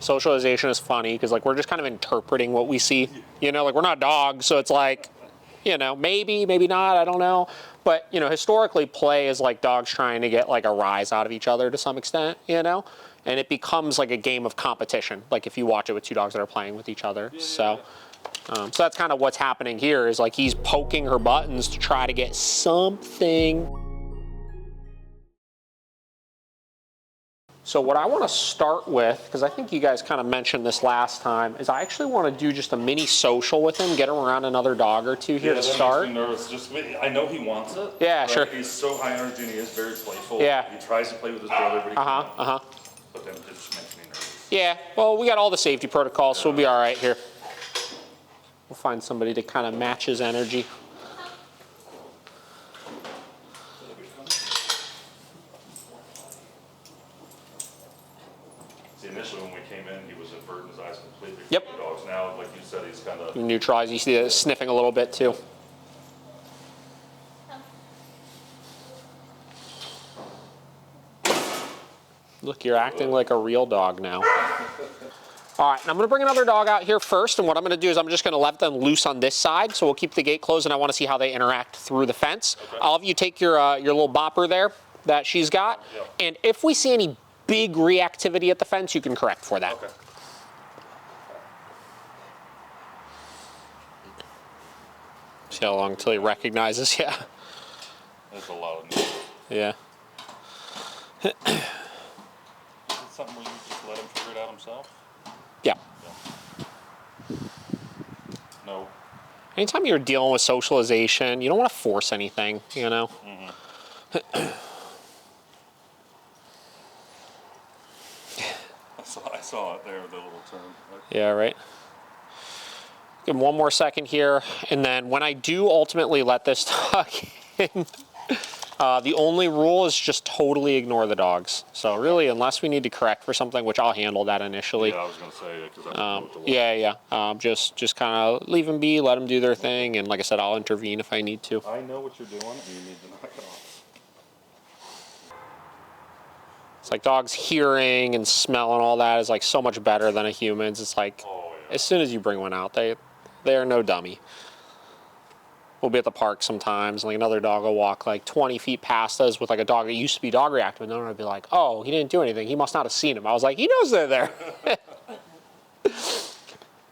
socialization is funny because like we're just kind of interpreting what we see, you know, like we're not dogs, so it's like, you know, maybe not, I don't know. But, you know, historically play is like dogs trying to get like a rise out of each other to some extent, you know, and it becomes like a game of competition, like if you watch it with two dogs that are playing with each other. So that's kind of what's happening here is like he's poking her buttons to try to get something. So what I want to start with, because I think you guys kind of mentioned this last time, is I actually want to do just a mini social with him, get him around another dog or two here to start. Makes me nervous. Just I know he wants it. Yeah, sure. He's so high energy and he is very playful. Yeah. He tries to play with his brother, but he can't. But then it just makes me nervous. Yeah. Well, we got all the safety protocols, so we'll be all right here. We'll find somebody to kind of match his energy. Initially when we came in, he was averting his eyes completely from Yep. the dogs. Now, like you said, he's kind of Neutralized. You see it sniffing a little bit too. Look, you're acting like a real dog now. All right, and I'm gonna bring another dog out here first, and what I'm gonna do is I'm just gonna let them loose on this side, so we'll keep the gate closed, and I wanna see how they interact through the fence. Okay. I'll have you take your little bopper there that she's got, and if we see any big reactivity at the fence, you can correct for that. Okay. See how long until he recognizes, yeah. There's a lot of noise. Yeah. Is it something where you just let him figure it out himself? Yeah. No. Anytime you're dealing with socialization, you don't want to force anything, you know? Mm-hmm. I saw it there, the little turn. Yeah, right. Give him one more second here, and then when I do ultimately let this dog in, the only rule is just totally ignore the dogs. So really, unless we need to correct for something, which I'll handle that initially. Yeah, I was going to say, because I don't know what to Yeah. Just kind of leave them be, let them do their thing, and like I said, I'll intervene if I need to. I know what you're doing, and you need to knock it off. It's like dogs hearing and smell and all that is like so much better than a human's. It's like, as soon as you bring one out, they are no dummy. We'll be at the park sometimes, and like another dog will walk like 20 feet past us with like a dog that used to be dog reactive, and then I'd be like, oh, he didn't do anything. He must not have seen him. I was like, he knows they're there.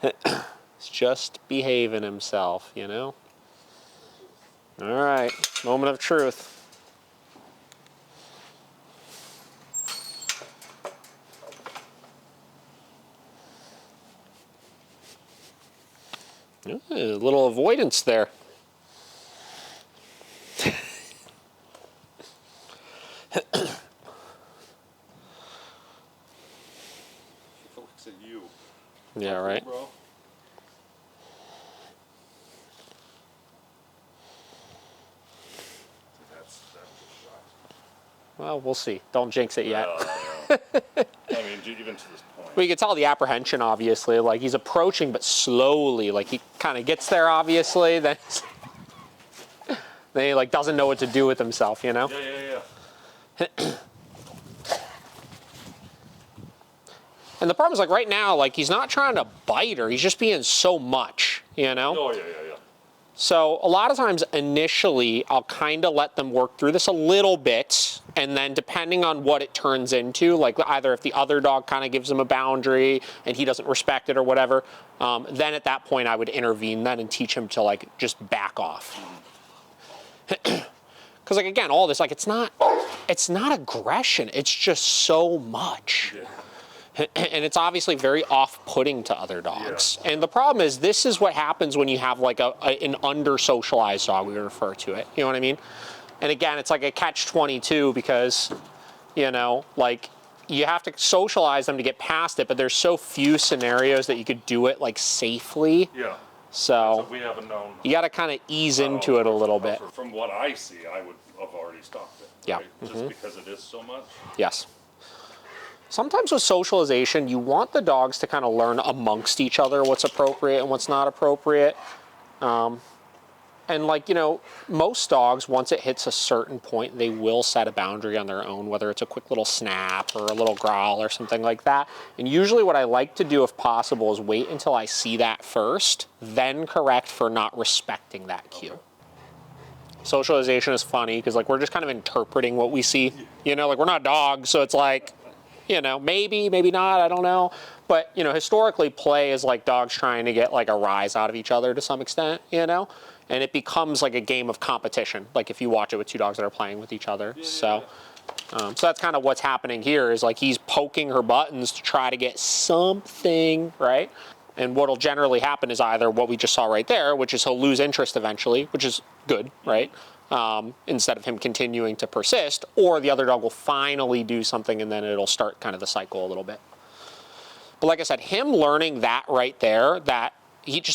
He's just behaving himself, you know? All right, moment of truth. A little avoidance there. Looks at you. Yeah, right. Bro. That's Well, we'll see. Don't jinx it yet. I mean, even to this point. Well, you can tell the apprehension, obviously. Like, he's approaching, but slowly. Like, he kind of gets there, obviously. Then he, like, doesn't know what to do with himself, you know? Yeah. And the problem is, like, right now, like, he's not trying to bite her. He's just being so much, you know? Oh, yeah. So a lot of times, initially, I'll kind of let them work through this a little bit, and then depending on what it turns into, like either if the other dog kind of gives him a boundary and he doesn't respect it or whatever, then at that point I would intervene then and teach him to like just back off. Because like again, all this, like it's not aggression, it's just so much. Yeah. And it's obviously very off-putting to other dogs. Yeah. And the problem is, this is what happens when you have like an under-socialized dog, we refer to it. You know what I mean? And again, it's like a catch-22 because, you know, like you have to socialize them to get past it, but there's so few scenarios that you could do it like safely. Yeah. So we haven't known. You got to kind of ease into it a little bit. From what I see, I would have already stopped it. Yeah. Right? Just because it is so much. Yes. Sometimes with socialization, you want the dogs to kind of learn amongst each other what's appropriate and what's not appropriate. And like, you know, most dogs, once it hits a certain point, they will set a boundary on their own, whether it's a quick little snap or a little growl or something like that. And usually what I like to do if possible is wait until I see that first, then correct for not respecting that cue. Okay. Socialization is funny because like we're just kind of interpreting what we see, you know, like we're not dogs, so it's like, you know, maybe, maybe not, I don't know. But, you know, historically play is like dogs trying to get like a rise out of each other to some extent, you know? And it becomes like a game of competition, like if you watch it with two dogs that are playing with each other. So that's kind of what's happening here is like he's poking her buttons to try to get something, right? And what'll generally happen is either what we just saw right there, which is he'll lose interest eventually, which is good, right? Instead of him continuing to persist, or the other dog will finally do something and then it'll start kind of the cycle a little bit. But like I said, him learning that right there, that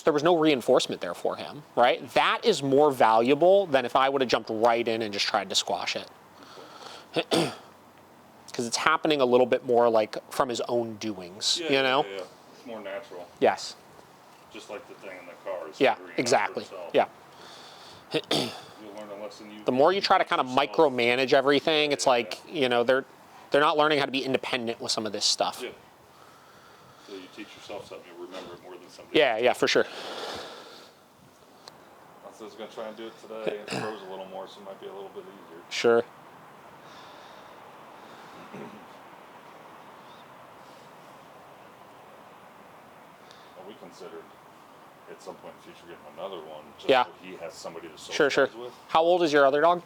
there was no reinforcement there for him, right? That is more valuable than if I would have jumped right in and just tried to squash it. Because it's happening a little bit more like from his own doings, you know? Yeah. It's more natural. Yes. Just like the thing in the car. Yeah, exactly. Yeah. You'll learn a lesson The more you try to kind of micromanage everything, it's like, you know, they're not learning how to be independent with some of this stuff. Yeah. So you teach yourself something, you'll remember it more than somebody Yeah, yeah, for sure. I was going to try and do it today. It froze a little more, so it might be a little bit easier. Sure. Well, we considered at some point in the future getting another one, just Yeah. so he has somebody to Sure, socialize sure. with. How old is your other dog?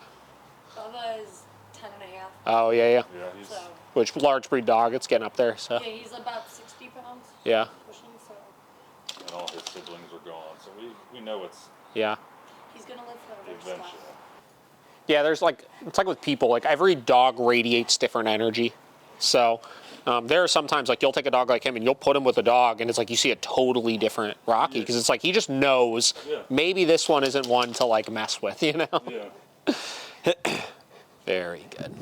Bubba is 10 and a half. Oh, yeah, yeah. Yeah, he's So, Which large breed dog, it's getting up there, so. yeah, he's about 60 pounds. Yeah, Pushing, so and all his siblings are gone, so we know it's yeah. he's going to live forever. eventual. Yeah, there's like, it's like with people, like every dog radiates different energy. So there are sometimes like you'll take a dog like him and you'll put him with a dog and it's like you see a totally different Rocky because it's like he just knows maybe this one isn't one to like mess with, you know? Yeah. Very good.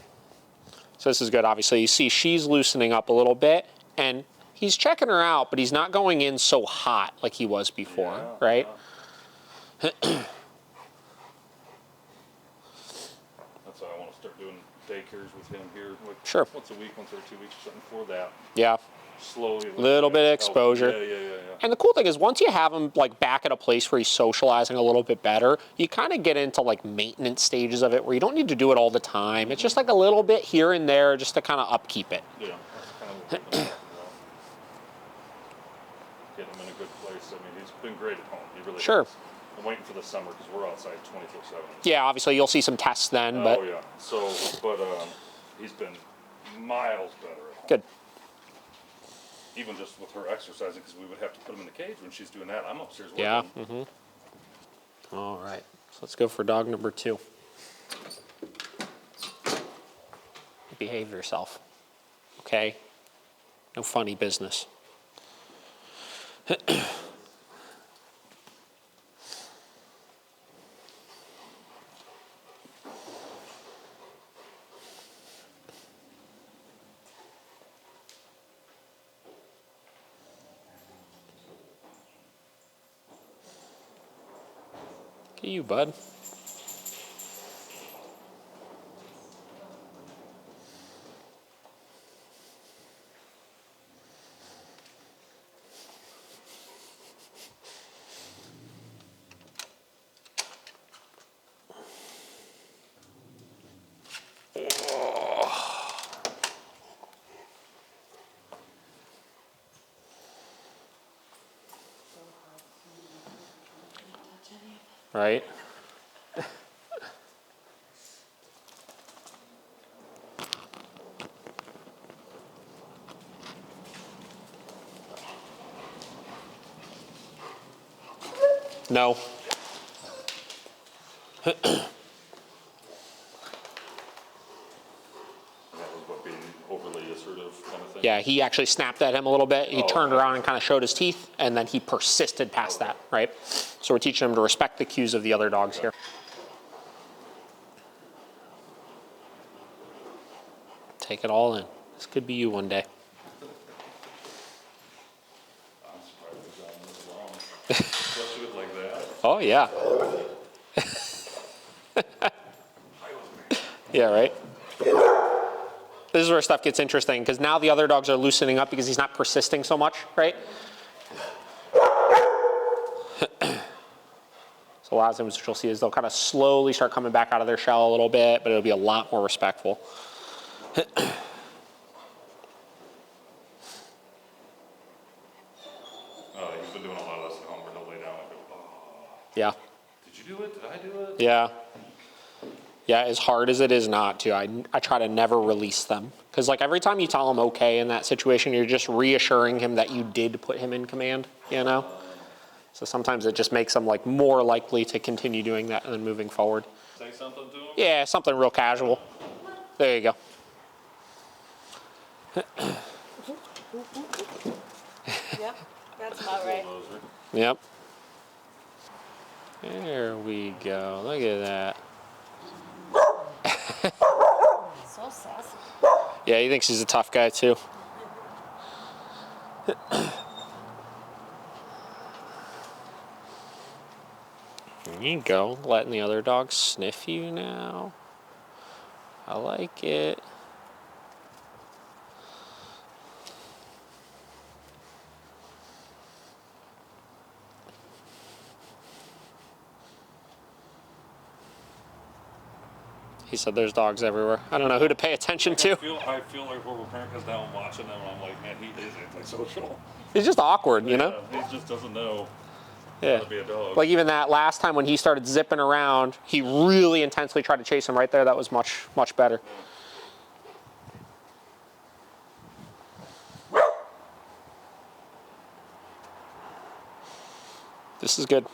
So this is good. Obviously, you see she's loosening up a little bit and he's checking her out, but he's not going in so hot like he was before, right? Yeah. That's why I want to start doing daycares with him here, like Sure. once a week, once every 2 weeks or something for that. Yeah. Slowly. Little bit of exposure. Yeah. And the cool thing is once you have him like back at a place where he's socializing a little bit better, you kind of get into like maintenance stages of it where you don't need to do it all the time. It's just like a little bit here and there just to kind of upkeep it. Yeah, that's kind of what we've been talking about. Getting him in a good place. I mean, he's been great at home. He really Sure. has. I'm waiting for the summer because we're outside 24/7. Yeah, obviously you'll see some tests then, but Oh yeah. So, but he's been miles better at home. good. Even just with her exercising, because we would have to put him in the cage when she's doing that. I'm upstairs working. Yeah. All right. So let's go for dog number 2. Behave yourself. Okay? No funny business. Look at you, bud. Right? No. And that was what being overly assertive kind of thing. Yeah, he actually snapped at him a little bit. He Oh, turned okay. around and kind of showed his teeth, and then he persisted past that, right? So we're teaching him to respect the cues of the other dogs here. Take it all in. This could be you one day. I'm surprised the guy was wrong. Especially with like that. Oh, yeah. Yeah, right? This is where stuff gets interesting, because now the other dogs are loosening up because he's not persisting so much, right? So a lot of times what you'll see is they'll kind of slowly start coming back out of their shell a little bit, but it'll be a lot more respectful. He's been doing a lot of this at home where he'll lay down and go, oh, Yeah. did you do it? Did I do it? Yeah. Yeah, as hard as it is not to, I try to never release them. Because like every time you tell him okay in that situation, you're just reassuring him that you did put him in command, you know? So sometimes it just makes them like more likely to continue doing that and then moving forward. Say something to him? Yeah, something real casual. There you go. Yep, that's about right. Bulldozer. Yep. There we go. Look at that. So sassy. Yeah, he thinks he's a tough guy too. There you go. Letting the other dog sniff you now. I like it. He said there's dogs everywhere. I don't know who to pay attention to. I feel like horrible parent because now I'm watching them and I'm like, man, he is antisocial. He's just awkward, you know? Yeah, he just doesn't know Yeah. how to be a dog. Like even that last time when he started zipping around, he really intensely tried to chase him right there. That was much, much better. This is good.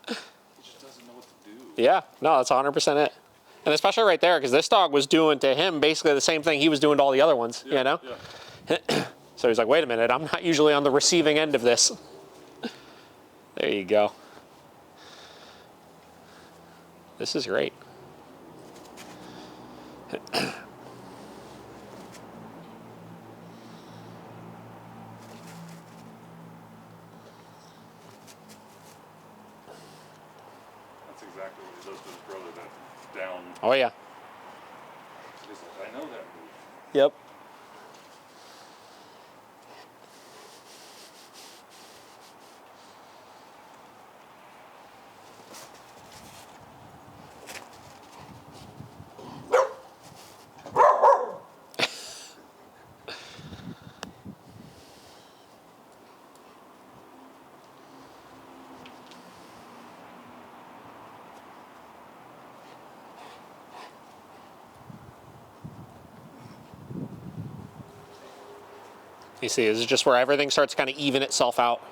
He just doesn't know what to do. Yeah, no, that's 100% it. And especially right there, because this dog was doing to him basically the same thing he was doing to all the other ones, you know? Yeah. So he's like, wait a minute, I'm not usually on the receiving end of this. There you go. This is great. That's exactly what he does to his brother, that down. Oh, yeah. He's like, I know that move. Yep. You see, this is just where everything starts to kind of even itself out.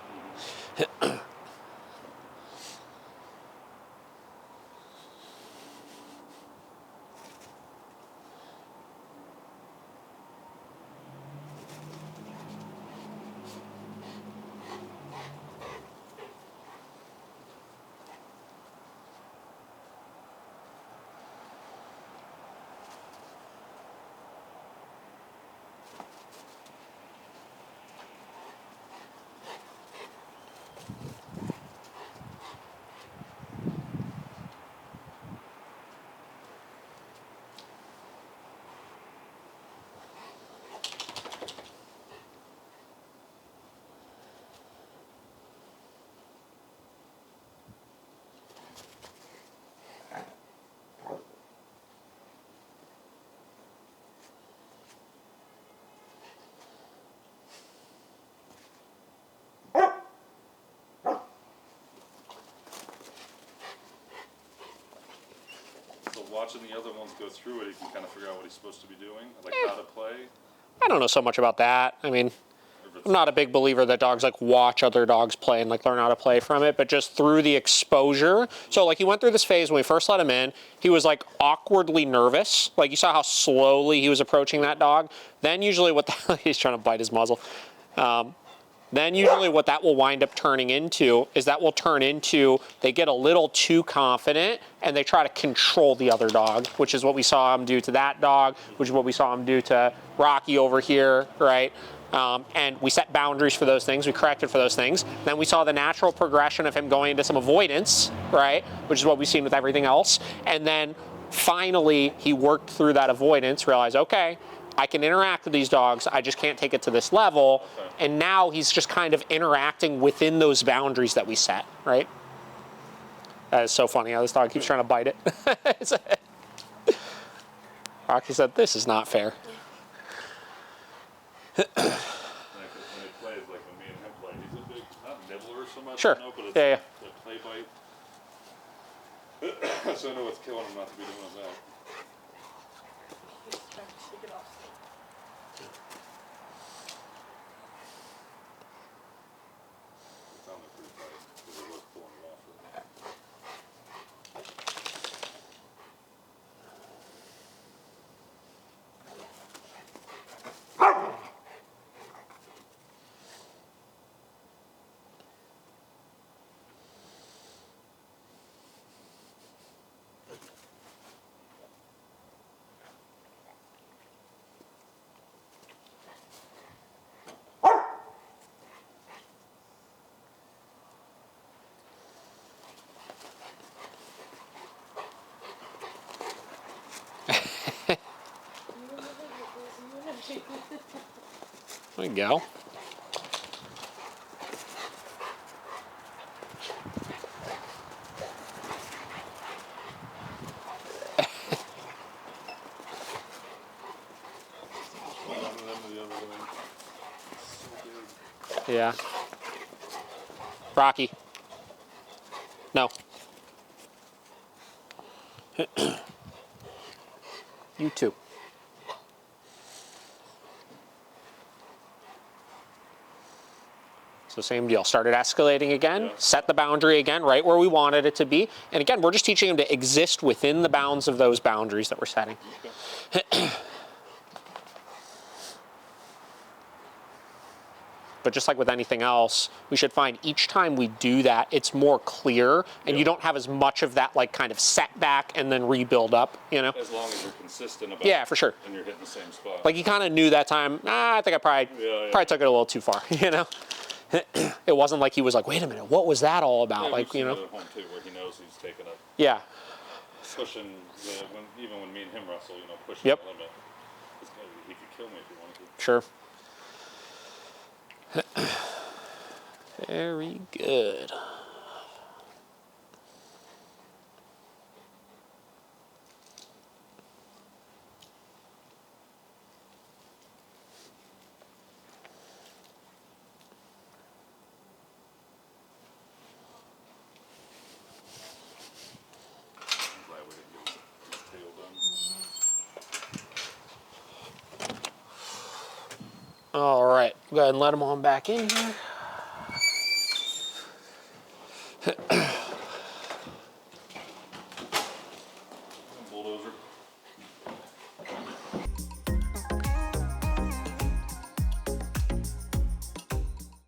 So watching the other ones go through it, he can kind of figure out what he's supposed to be doing, like how to play. I don't know so much about that. I mean, If it's, I'm not a big believer that dogs like watch other dogs play and like learn how to play from it, but just through the exposure. So like he went through this phase when we first let him in, he was like awkwardly nervous. Like you saw how slowly he was approaching that dog. Then usually what the hell, he's trying to bite his muzzle. Then usually what that will wind up turning into is that will turn into they get a little too confident and they try to control the other dog, which is what we saw him do to that dog, which is what we saw him do to Rocky over here, right? And we set boundaries for those things, we corrected for those things. Then we saw the natural progression of him going into some avoidance, right? Which is what we've seen with everything else. And then finally he worked through that avoidance, realized, okay, I can interact with these dogs, I just can't take it to this level. Okay. And now he's just kind of interacting within those boundaries that we set, right? That is so funny how this dog keeps trying to bite it. Rocky said, this is not fair. Like when they play, like when me and him play, he's a big, not nibbler so much, Sure. you know, but it's Yeah, a play bite. So I know it's killing him not to be doing that. He's trying to shake it off. It sounded pretty tight because it was pulling it off. There you go. One of them to the other way. So big. Yeah. Rocky. No. You too. So same deal. Started escalating again, Yeah. set the boundary again right where we wanted it to be. And again, we're just teaching him to exist within the bounds of those boundaries that we're setting. Okay. But just like with anything else, we should find each time we do that, it's more clear and you don't have as much of that like kind of setback and then rebuild up, you know? As long as you're consistent about Yeah, for sure. and you're hitting the same spot. Like he kind of knew that time, I think I probably took it a little too far, you know? It wasn't like he was like, wait a minute, what was that all about? Yeah, Like, we've you seen know? it at home too, where he knows he's taking a Yeah, pushing even when me and him wrestle, you know, pushing Yep. the limit. This guy, he could kill me if he wanted to. sure. Very good. I'm glad we didn't get his tail done. All right, go ahead and let him on back in here.